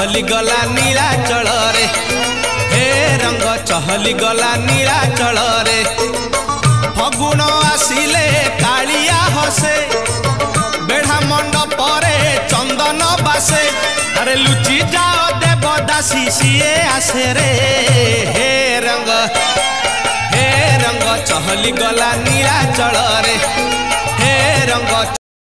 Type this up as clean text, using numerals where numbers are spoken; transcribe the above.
चहली गला नीलाचल रे हे रंग चहली गला नीलाचल रे फगुण आसिले कालिया हसे बेढ़ा मंडप रे चंदन बासे अरे लुचि जाओ देवदासी सिए आसे रे हे रंग चहली गला नीलाचल रे हे रंग